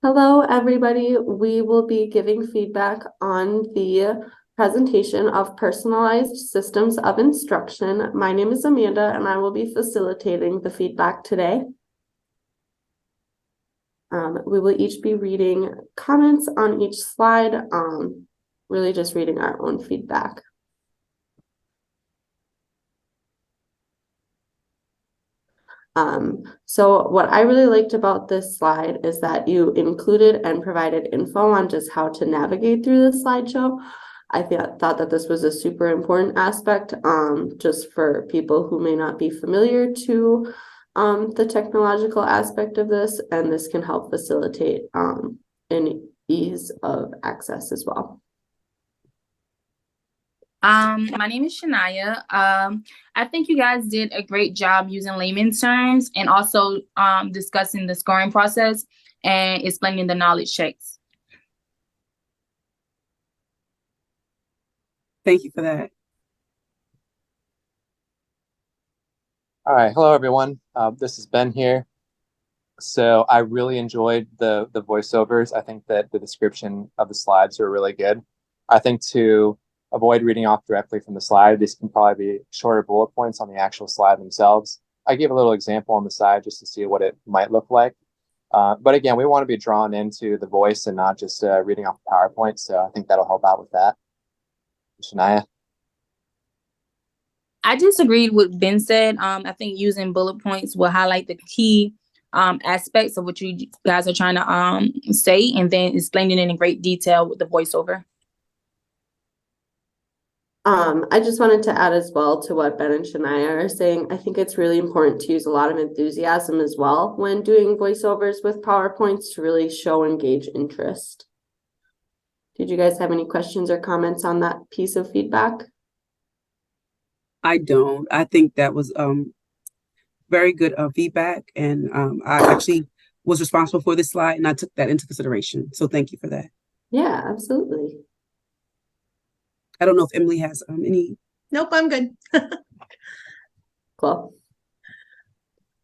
Hello, everybody. We will be giving feedback on the presentation of personalized systems of instruction. My name is Amanda, and I will be facilitating the feedback today. We will each be reading comments on each slide, really just reading our own feedback. So what I really liked about this slide is that you included and provided info on just how to navigate through the slideshow. I thought that this was a super important aspect, just for people who may not be familiar to the technological aspect of this, and this can help facilitate an ease of access as well. My name is Shania. I think you guys did a great job using layman's terms and also discussing the scoring process and explaining the knowledge checks. Thank you for that. All right, hello everyone. This is Ben here. So I really enjoyed the voiceovers. I think that the description of the slides are really good. I think to avoid reading off directly from the slide, these can probably be shorter bullet points on the actual slide themselves. I gave a little example on the side just to see what it might look like. But again, we want to be drawn into the voice and not just reading off the PowerPoint. So I think that'll help out with that. Shania? I just agreed with what Ben said. I think using bullet points will highlight the key aspects of what you guys are trying to say, and then explaining it in great detail with the voiceover. I just wanted to add as well to what Ben and Shania are saying. I think it's really important to use a lot of enthusiasm as well when doing voiceovers with PowerPoints to really show engage interest. Did you guys have any questions or comments on that piece of feedback? I don't. I think that was very good feedback, and I actually was responsible for this slide, and I took that into consideration. So thank you for that. Yeah, absolutely. I don't know if Emily has any. Nope, I'm good. Cool.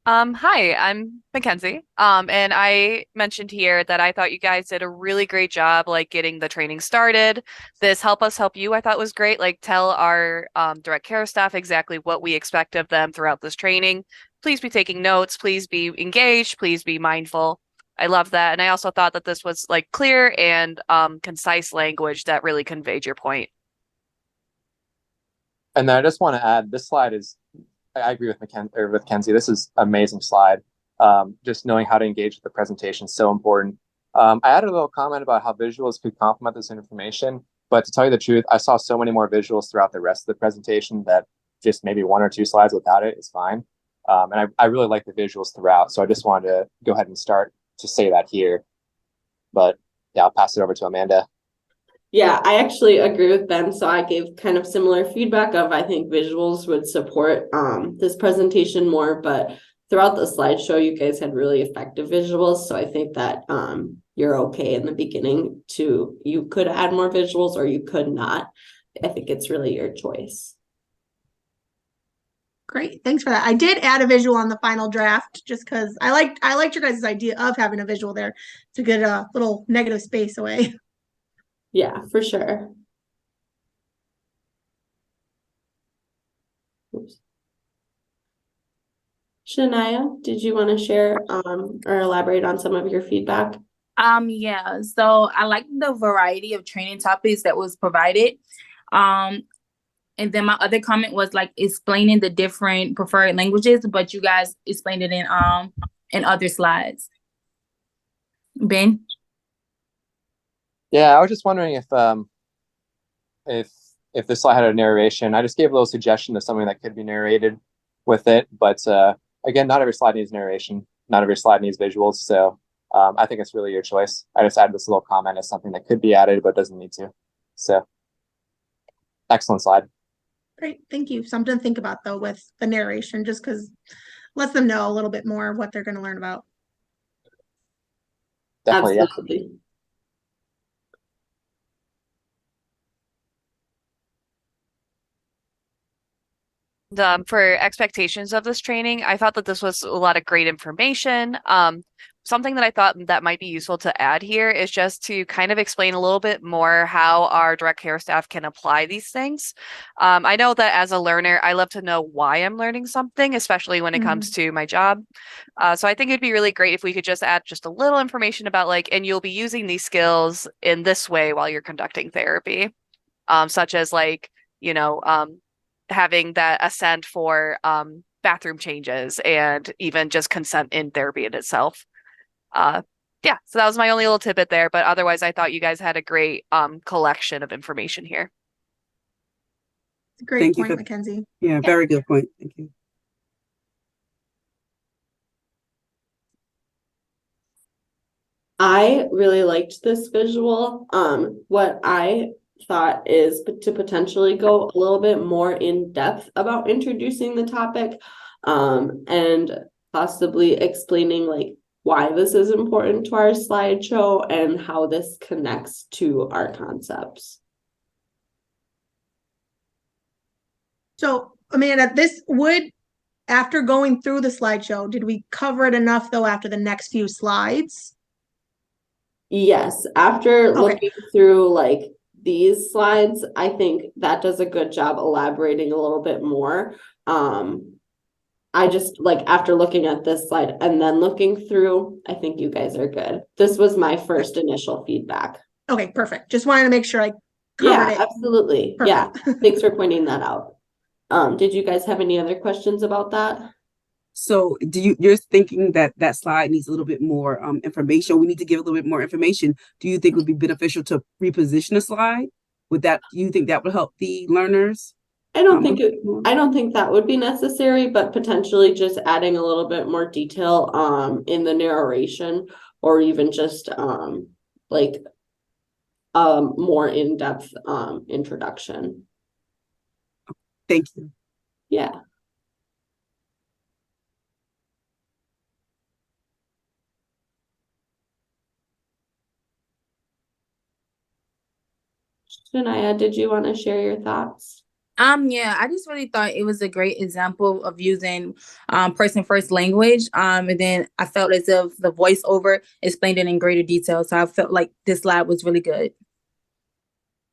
Hi, I'm Mackenzie. And I mentioned here that I thought you guys did a really great job, like getting the training started. This help us help you, I thought was great. Like tell our direct care staff exactly what we expect of them throughout this training. Please be taking notes. Please be engaged. Please be mindful. I love that. And I also thought that this was like clear and concise language that really conveyed your point. And then I just want to add, this slide is, I agree with Kenzie. This is an amazing slide. Just knowing how to engage with the presentation is so important. I added a little comment about how visuals could complement this information, but to tell you the truth, I saw so many more visuals throughout the rest of the presentation that just maybe one or two slides without it is fine. And I really like the visuals throughout, so I just wanted to go ahead and start to say that here. But yeah, I'll pass it over to Amanda. Yeah, I actually agree with Ben. So I gave kind of similar feedback of I think visuals would support this presentation more, but throughout the slideshow, you guys had really effective visuals. So I think that you're okay in the beginning you could add more visuals or you could not. I think it's really your choice. Great, thanks for that. I did add a visual on the final draft just because I liked your guys' idea of having a visual there to get a little negative space away. Yeah, for sure. Oops. Shania, did you want to share or elaborate on some of your feedback? Yeah, so I like the variety of training topics that was provided. And then my other comment was like explaining the different preferred languages, but you guys explained it in other slides. Ben? Yeah, I was just wondering if this slide had a narration. I just gave a little suggestion of something that could be narrated with it, but again, not every slide needs narration. Not every slide needs visuals, so I think it's really your choice. I just added this little comment as something that could be added but doesn't need to. So, excellent slide. Great, thank you. Something to think about though with the narration, just because lets them know a little bit more what they're going to learn about. Definitely, absolutely. Yeah. For expectations of this training, I thought that this was a lot of great information. something that I thought that might be useful to add here is just to kind of explain a little bit more how our direct care staff can apply these things. I know that as a learner, I love to know why I'm learning something, especially when it comes to my job. So I think it'd be really great if we could just add just a little information about like, and you'll be using these skills in this way while you're conducting therapy, such as like, having that assent for bathroom changes and even just consent in therapy in itself. Yeah, so that was my only little tidbit there, but otherwise I thought you guys had a great collection of information here. Great Thank you point, for- Mackenzie. Yeah, very good point. Thank you. I really liked this visual. What I thought is to potentially go a little bit more in depth about introducing the topic, and possibly explaining like why this is important to our slideshow and how this connects to our concepts. So, Amanda, after going through the slideshow, did we cover it enough though after the next few slides? Yes, after looking through like these slides, I think that does a good job elaborating a little bit more. I just like after looking at this slide and then looking through, I think you guys are good. This was my first initial feedback. Okay, perfect. Just wanted to make sure I covered it. Absolutely. Perfect. Yeah, thanks for pointing that out. Did you guys have any other questions about that? So you're thinking that that slide needs a little bit more information? We need to give a little bit more information. Do you think it would be beneficial to reposition a slide? Do you think that would help the learners? I don't think that would be necessary, but potentially just adding a little bit more detail in the narration, or even just like more in-depth introduction. Thank you. Yeah. Shania, did you want to share your thoughts? Yeah, I just really thought it was a great example of using person first language. And then I felt as if the voiceover explained it in greater detail. So I felt like this slide was really good.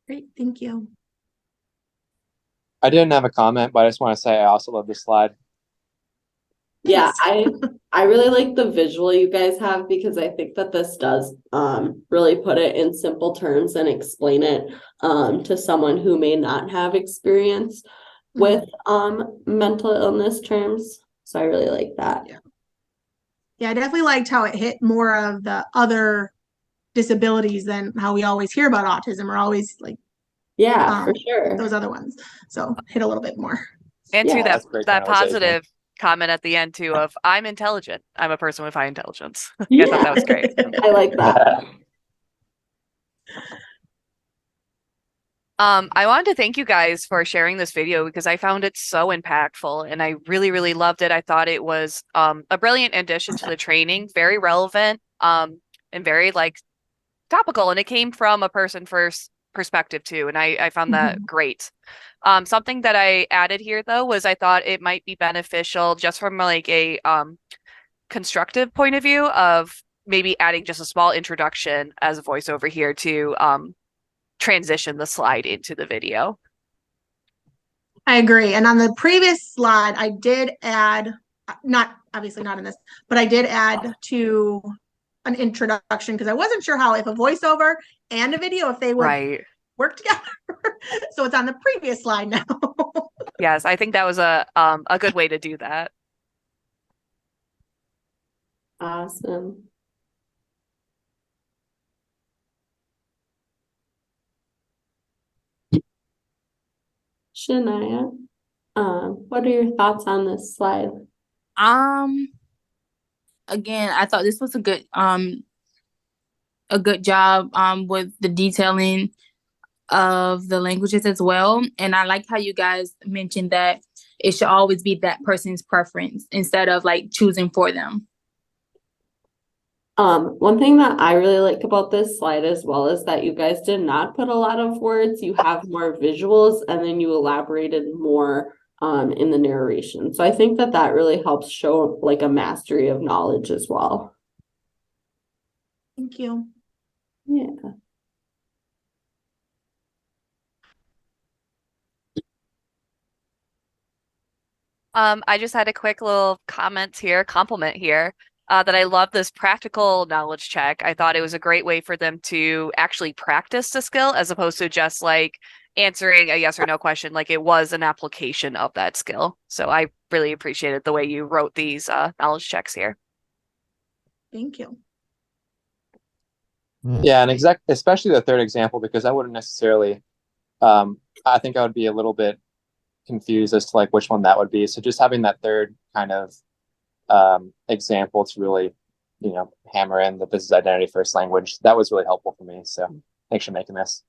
Great, thank you. I didn't have a comment, but I just want to say I also love this slide. Yeah, I really like the visual you guys have, because I think that this does really put it in simple terms and explain it to someone who may not have experience with mental illness terms. So I really like that. Yeah, I definitely liked how it hit more of the other disabilities than how we always hear about autism, or always like for sure. those other ones. So hit a little bit more. And Yeah, to that's great that generalization. positive comment at the end too of I'm intelligent. I'm a person with high intelligence. Yeah. I thought that was great. I like that. I wanted to thank you guys for sharing this video because I found it so impactful and I really, really loved it. I thought it was a brilliant addition to the training, very relevant, and very like topical. And it came from a person first perspective too. And I found that great. Something that I added here though was I thought it might be beneficial just from like a constructive point of view of maybe adding just a small introduction as a voiceover here to transition the slide into the video. I agree. And on the previous slide, I did add, obviously not in this, but I did add to an introduction because I wasn't sure how, if a voiceover and a video, if they would work together. So it's on the previous slide now. Yes, I think that was a good way to do that. Awesome. Shania, what are your thoughts on this slide? Again, I thought this was a good job with the detailing of the languages as well. And I like how you guys mentioned that it should always be that person's preference instead of like choosing for them. One thing that I really like about this slide as well is that you guys did not put a lot of words. You have more visuals, and then you elaborated more in the narration. So I think that that really helps show like a mastery of knowledge as well. Thank you. Yeah. I just had a quick little compliment here, that I love this practical knowledge check. I thought it was a great way for them to actually practice the skill as opposed to just like answering a yes or no question, like it was an application of that skill. So I really appreciated the way you wrote these knowledge checks here. Thank you. Yeah, and especially the third example, because I wouldn't necessarily, I think I would be a little bit confused as to like which one that would be. So just having that third kind of example to really, hammer in that this is identity first language, that was really helpful for me. So thanks for making this.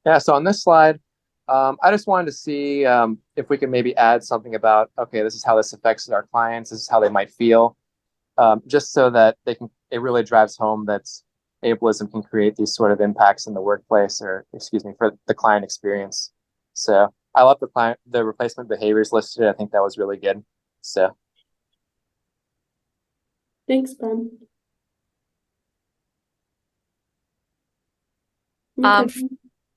Yeah, so on this slide, I just wanted to see if we could maybe add something about, okay, this is how this affects our clients, this is how they might feel, just so that it really drives home that ableism can create these sort of impacts in the workplace, or excuse me, for the client experience. So I love the replacement behaviors listed. I think that was really good. So Thanks, Ben. Um, Okay.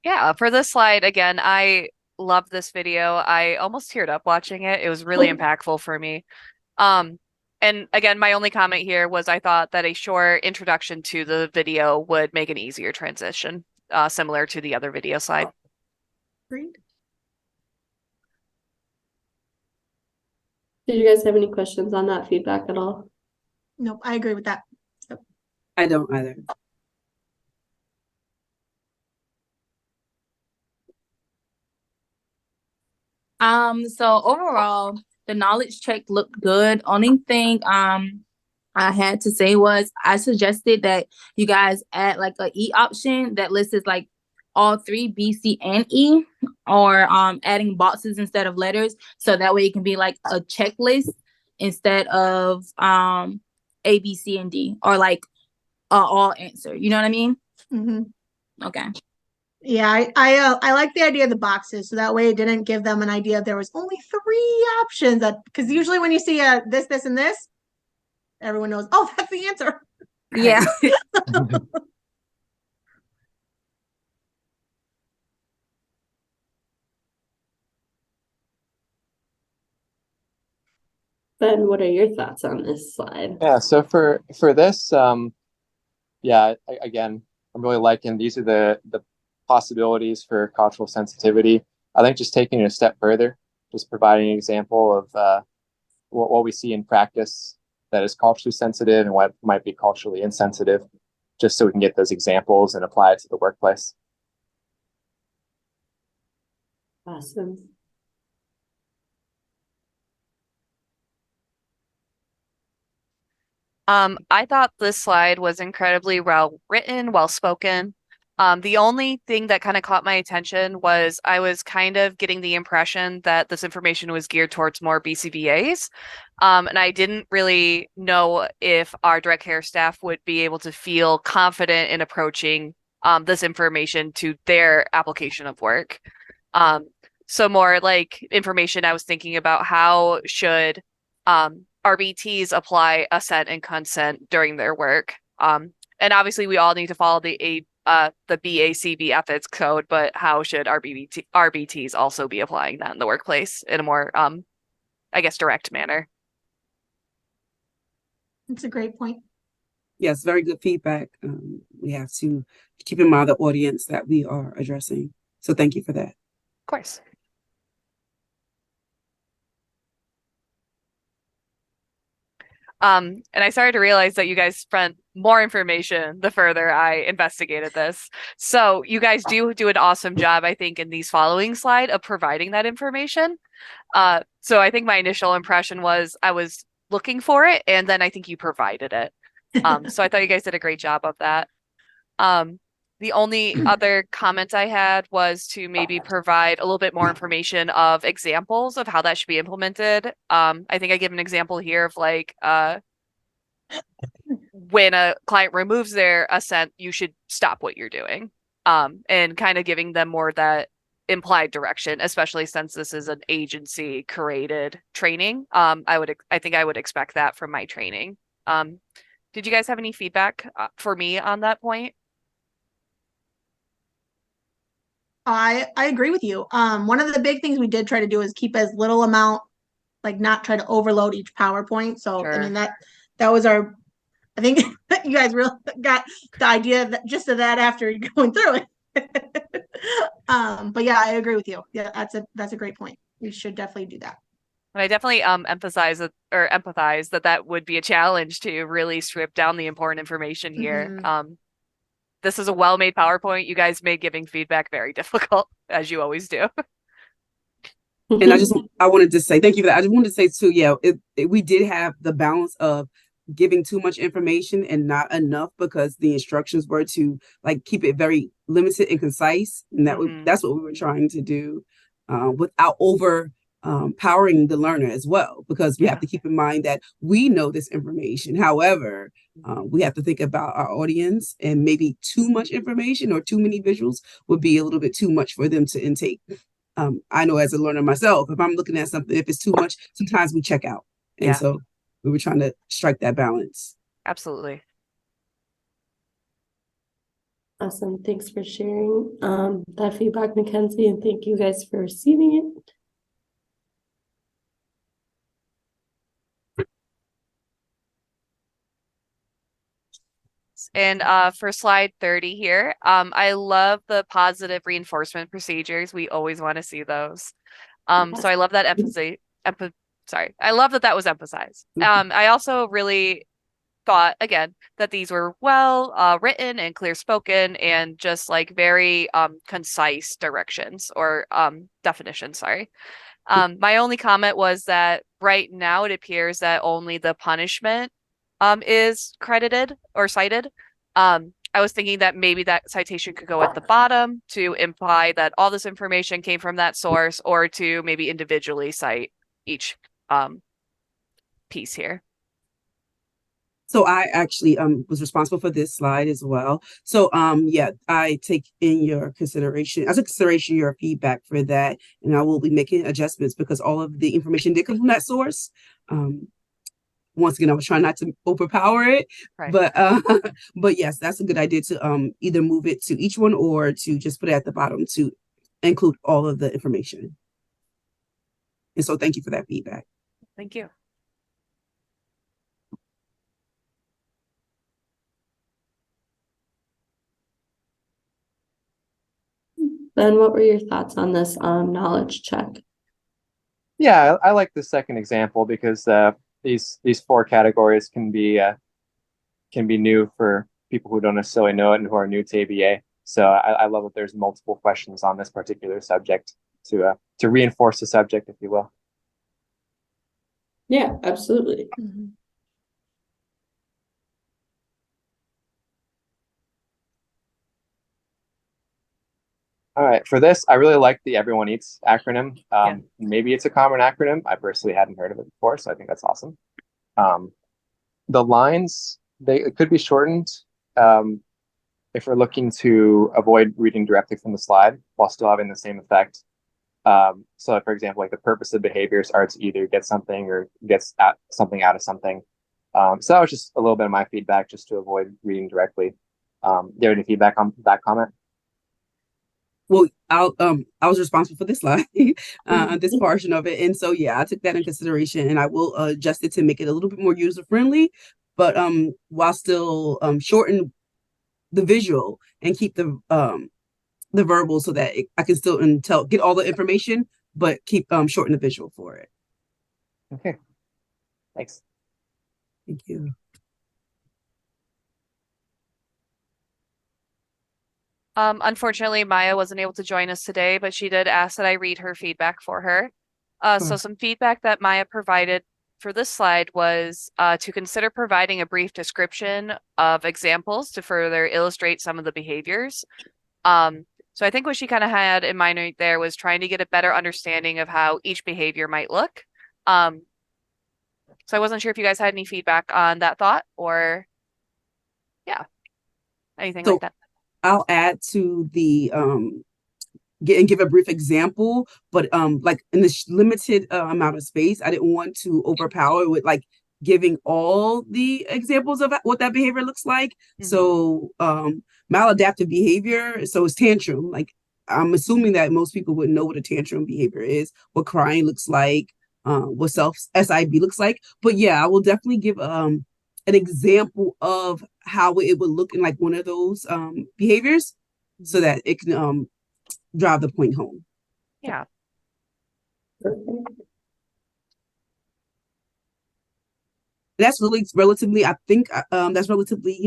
Yeah, for this slide, again, I love this video. I almost teared up watching it. It was really impactful for me. Um, and again, my only comment here was I thought that a short introduction to the video would make an easier transition, similar to the other video slide. Great. Did you guys have any questions on that feedback at all? Nope, I agree with that. I don't either. So overall, the knowledge check looked good. Only thing I had to say was I suggested that you guys add like a E option that lists like all three, B, C, and E, or adding boxes instead of letters, so that way it can be like a checklist instead of A, B, C, and D, or like all answer. You know what I mean? Mm-hmm. Okay. Yeah, I like the idea of the boxes, so that way it didn't give them an idea there was only 3 options. That because usually when you see this, this, and this, everyone knows, oh, that's the answer. Yeah. Ben, what are your thoughts on this slide? yeah, so for this, yeah, again, I'm really liking these are the possibilities for cultural sensitivity. I think just taking it a step further, just providing an example of what we see in practice that is culturally sensitive and what might be culturally insensitive, just so we can get those examples and apply it to the workplace. Awesome. I thought this slide was incredibly well written, well spoken. The only thing that kind of caught my attention was I was kind of getting the impression that this information was geared towards more BCBAs. And I didn't really know if our direct care staff would be able to feel confident in approaching this information to their application of work. So more like information I was thinking about how should RBTs apply assent and consent during their work. And obviously we all need to follow the BACB ethics code, but how should RBTs also be applying that in the workplace in a more, I guess, direct manner? It's a great point. Yes, very good feedback. We have to keep in mind the audience that we are addressing. So thank you for that. Of course. And I started to realize that you guys spent more information the further I investigated this. So you guys do an awesome job, I think, in these following slide of providing that information. So I think my initial impression was I was looking for it, and then I think you provided it. So I thought you guys did a great job of that. The only other comment I had was to maybe provide a little bit more information of examples of how that should be implemented. I think I give an example here of like when a client removes their assent, you should stop what you're doing. And kind of giving them more that implied direction, especially since this is an agency created training. I think I would expect that from my training. Did you guys have any feedback for me on that point? I agree with you. One of the big things we did try to do is keep as little amount, like not try to overload each PowerPoint. So I mean Sure. that was our. I think you guys really got the idea that just of that after going through it. But yeah, I agree with you. Yeah, that's a great point. We should definitely do that. And I definitely empathize that that would be a challenge to really strip down the important information here. Mhm. This is a well-made PowerPoint. You guys made giving feedback very difficult, as you always do. And I wanted to say thank you for that. I just wanted to say too, yeah, we did have the balance of giving too much information and not enough, because the instructions were to like keep it very limited and concise, and that's what we were trying to do, without over powering the learner as well, because we have to keep in mind that we know this information. However, we have to think about our audience, and maybe too much information or too many visuals would be a little bit too much for them to intake. I know as a learner myself, if I'm looking at something, if it's too much, sometimes we check out. And so we were trying to strike that balance. Absolutely. Awesome. Thanks for sharing that feedback, Mackenzie, and thank you guys for receiving it. And for slide 30 here, I love the positive reinforcement procedures. We always want to see those. So I love that I love that was emphasized. I also really thought, again, that these were well written and clear spoken, and just like very concise directions or definitions, sorry. My only comment was that right now it appears that only the punishment is credited or cited. I was thinking that maybe that citation could go at the bottom to imply that all this information came from that source, or to maybe individually cite each piece here. So I actually was responsible for this slide as well. So yeah, I took consideration your feedback for that, and I will be making adjustments because all of the information did come from that source. Once again, I was trying not to overpower it, Right. but yes, that's a good idea to either move it to each one or to just put it at the bottom to include all of the information. And so thank you for that feedback. Thank you. Ben, what were your thoughts on this knowledge check? Yeah, I like the second example because these four categories can be new for people who don't necessarily know it and who are new to ABA. So I love that there's multiple questions on this particular subject to reinforce the subject, if you will. Yeah, absolutely. Mm-hmm. All right, for this, I really like the Everyone Eats acronym. Maybe it's a common acronym. I personally hadn't heard of it before, so I think that's awesome. The lines, it could be shortened if we're looking to avoid reading directly from the slide while still having the same effect. So, for example, like the purpose of behaviors are to either get something or something out of something. So that was just a little bit of my feedback, just to avoid reading directly. Do you have any feedback on that comment? Well, I was responsible for this slide, this portion of it, and so yeah, I took that in consideration, and I will adjust it to make it a little bit more user friendly, but while still shorten the visual and keep the verbal so that I can still get all the information, but keep shorten the visual for it. Okay, thanks. Thank you. Unfortunately, Maya wasn't able to join us today, but she did ask that I read her feedback for her. So some feedback that Maya provided for this slide was to consider providing a brief description of examples to further illustrate some of the behaviors. So I think what she kind of had in mind right there was trying to get a better understanding of how each behavior might look. So I wasn't sure if you guys had any feedback on that thought, or anything like that. I'll add to the give a brief example, but like in this limited amount of space, I didn't want to overpower with like giving all the examples of what that behavior looks like. So maladaptive behavior, so it's tantrum. Like I'm assuming that most people would know what a tantrum behavior is, what crying looks like, what SIB looks like. But yeah, I will definitely give an example of how it would look in like one of those behaviors, so that it can drive the point home. Yeah. That's really relatively, I think that's relatively,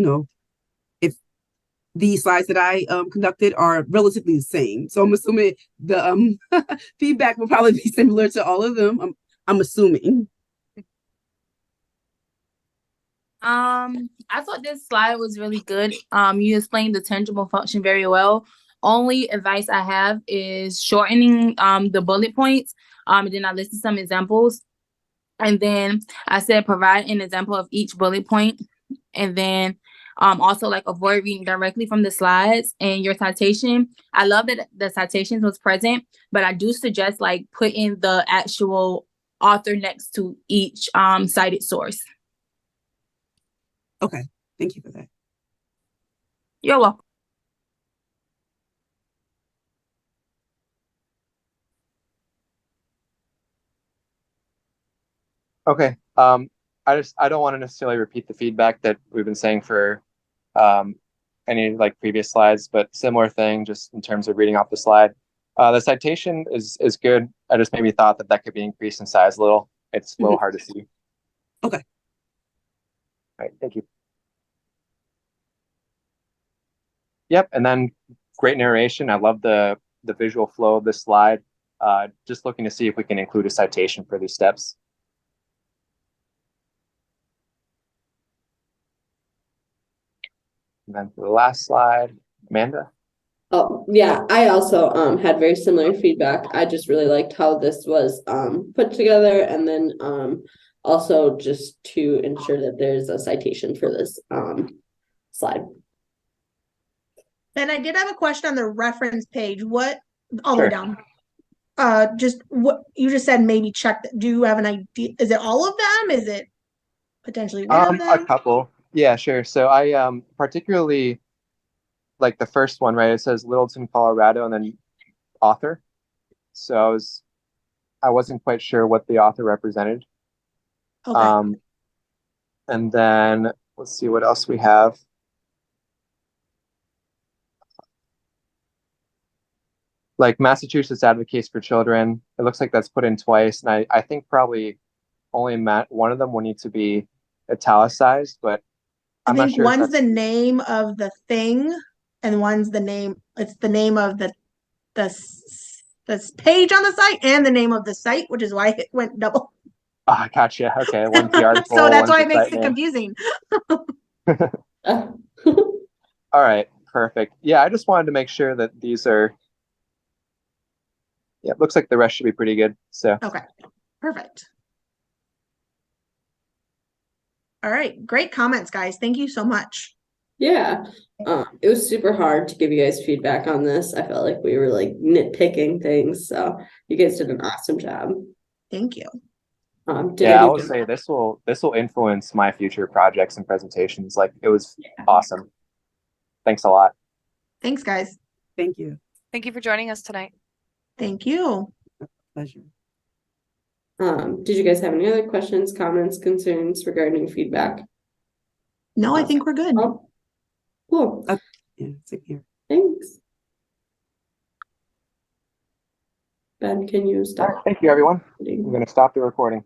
if the slides that I conducted are relatively the same. So I'm assuming the feedback will probably be similar to all of them. I'm assuming. I thought this slide was really good. You explained the tangible function very well. Only advice I have is shortening the bullet points. And then I listed some examples. And then I said provide an example of each bullet point. And then also like avoid reading directly from the slides and your citation. I love that the citations was present, but I do suggest like putting the actual author next to each cited source. Okay, thank you for that. You're welcome. Okay. I don't want to necessarily repeat the feedback that we've been saying for any like previous slides, but similar thing just in terms of reading off the slide. The citation is good. I just maybe thought that could be increased in size a little. It's a little hard to see. Okay. All right, thank you. Yep, and then great narration. I love the visual flow of this slide. Just looking to see if we can include a citation for these steps. And then for the last slide, Amanda. Oh, yeah, I also had very similar feedback. I just really liked how this was put together, and then also just to ensure that there's a citation for this slide. And I did have a question on the reference page. What all the Sure. way down? Just what you just said, maybe check that. Do you have an idea? Is it all of them? Is it potentially one of them? A couple. Yeah, sure. So I particularly like the first one, right? It says Littleton, Colorado, and then author. So I wasn't quite sure what the author represented. Okay. And then let's see what else we have. Like Massachusetts Advocates for Children. It looks like that's put in twice, and I think probably only one of them will need to be italicized, but I'm not think sure. one's the name of the thing, and one's the name. It's the name of the page on the site and the name of the site, which is why it went double. Ah, gotcha. Okay, one's the article. So that's why it the makes site it name. confusing. All right, perfect. Yeah, I just wanted to make sure that these are. Yeah, it looks like the rest should be pretty good. So. Okay, perfect. All right, great comments, guys. Thank you so much. Yeah, it was super hard to give you guys feedback on this. I felt like we were like nitpicking things, so you guys did an awesome job. Thank you. Yeah, I will say this will influence my future projects and presentations. Like it was awesome. Thanks a lot. Thanks, guys. Thank you. Thank you for joining us tonight. Thank you. Pleasure. Did you guys have any other questions, comments, concerns regarding feedback? No, I think we're good. Oh, cool. Yeah, same here. Thanks. Ben, can you stop? All right, thank you, everyone. I'm going to stop the recording.